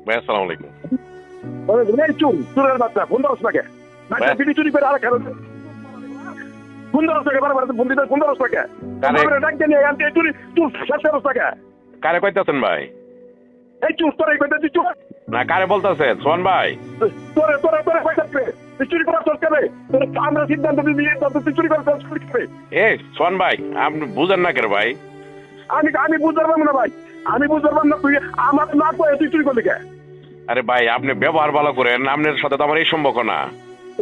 ভাই আসসালামু আলাইকুম। এই চুরের বাচ্চা ফোন ধরস নাকি বিড়ি চুরি করে আর খেলো ফোন ধরস নাকি বারবার ফোন দিতে ফোন ধরস নাকি ডাক দিয়ে নিয়ে চুরি চুর শেষ করস নাকি কারে কইতাছেন ভাই? এই চুর তোর এই কইতে চুর না কারে বলতাছেন সোহান ভাই? তোরে তোরে তোরে কইতাছে তুই চুরি করার তোর কেবে তোর আমরা সিদ্ধান্ত দিয়ে তুই চুরি করার তোর চুরি করবে এ সোহান ভাই আপনি বুঝেন না কেন ভাই? আমি বুঝতে পারবো না ভাই আমি বুঝতে পারবো না তুই আমার না কয়ে তুই চুরি করলি কে আরে ভাই আপনি ব্যবহার ভালো করেন, আপনার সাথে তো আমার এই সম্পর্ক না।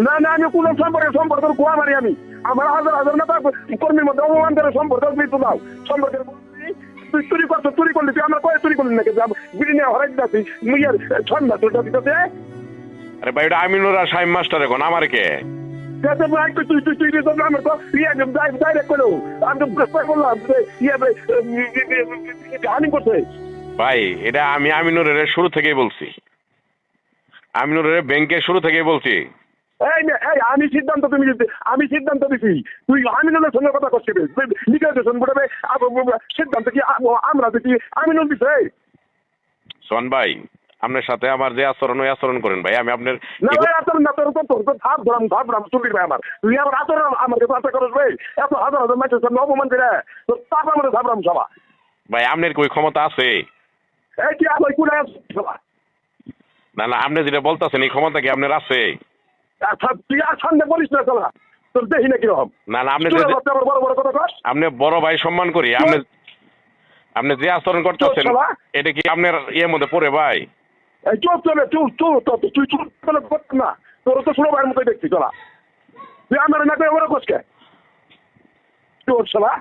না না আমি কোন সম্পর্ক গোয়া মারি আমি আমার হাজার হাজার নেতা কর্মীর মধ্যে অপমান করে সম্পর্ক মৃত্যু দাও সম্পর্কের তুই চুরি করছো চুরি করলি তুই আমার কয়ে চুরি করলি নাকি বিড়ি নিয়ে হরাই দিচ্ছি মুইয়ার ছন্দা তোরটা দিতে আরে ভাই ওটা আমিনুর আর সাইম মাস্টার এখন আমার কে? তুই তুই তুই তুই আমার তো ডাইরেক্ট করো আমি তো বললাম হানি করছে ভাই এটা আমি আমিনুরের শুরু থেকেই বলছি, আমিনুরের ব্যাংকে শুরু থেকেই বলছি। এই আমি সিদ্ধান্ত তুমি আমি সিদ্ধান্ত দিছি তুই আমিনুলের সঙ্গে কথা করছিস লিখে বলবে সিদ্ধান্ত কি আমরা দিচ্ছি আমিনুল দিছে সোহান ভাই আপনার সাথে আমার যে আচরণ ওই আচরণ করেন ভাই, আমি আপনার না ভাই আচরণ না তোর তোর তো থাপ ধরাম চুরির ভাই আমার তুই আমার আচরণ আমাকে তো আশা করস ভাই এত হাজার হাজার মানুষের সামনে অপমান করে তোর তাপ আমার ধাপরাম সভা ভাই আপনার কই ক্ষমতা আছে? এই কি আমার কোন সভা না না আপনি যেটা বলতেছেন এই ক্ষমতা কি আপনার আছে? তুই আর সামনে বলিস না চলা তোর দেখি না কিরকম না না আপনি বড় বড় কথা কস আপনি বড় ভাই সম্মান করি, আপনি আপনি যে আচরণ করতেছেন এটা কি আপনার ইয়ের মধ্যে পড়ে ভাই? এই চোর চলে তুই চুর করতে না তোর তো ছোট ভাইয়ের মতোই দেখছি চলা তুই আমার না করে ওরা কসকে চোর চলা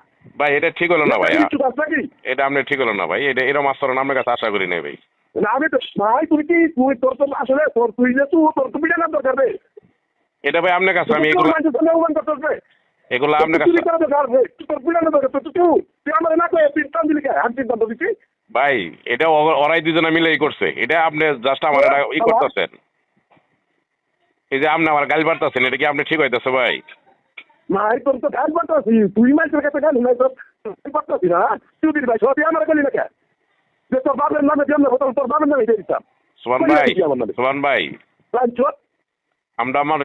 ভাই এটা ঠিক হলো না ভাই, নাকি এটা আপনি ঠিক হলো না ভাই, এটা এরকম আচরণ আপনার কাছে আশা করি নাই ভাই। না আমি তো ভাই তুই কি তুই তোর তো আসলে তোর তুই যে তোর তো বিটা না দরকার রে এটা ভাই আপনার কাছে আমি এগুলো এগুলো আপনার কাছে ভাই এটা ওরাই দুজনে মিলেই করছে, এটা আপনি জাস্ট আমার ই করতেছেন, এই যে আপনি আমার গালি পারতেছেন এটা কি আপনি ঠিক হইতেছে ভাই? ভাই তোর তো গাল পাঠাচ্ছি তুই মাইকের কাছে গালি নাই তোর পাঠাচ্ছি না তুই ভাই সবাই আমার গালি না কে যে তোর বাবার নামে জন্ম হতো তোর বাবার নামে দিয়ে দিতাম সোহান ভাই আমরা আমার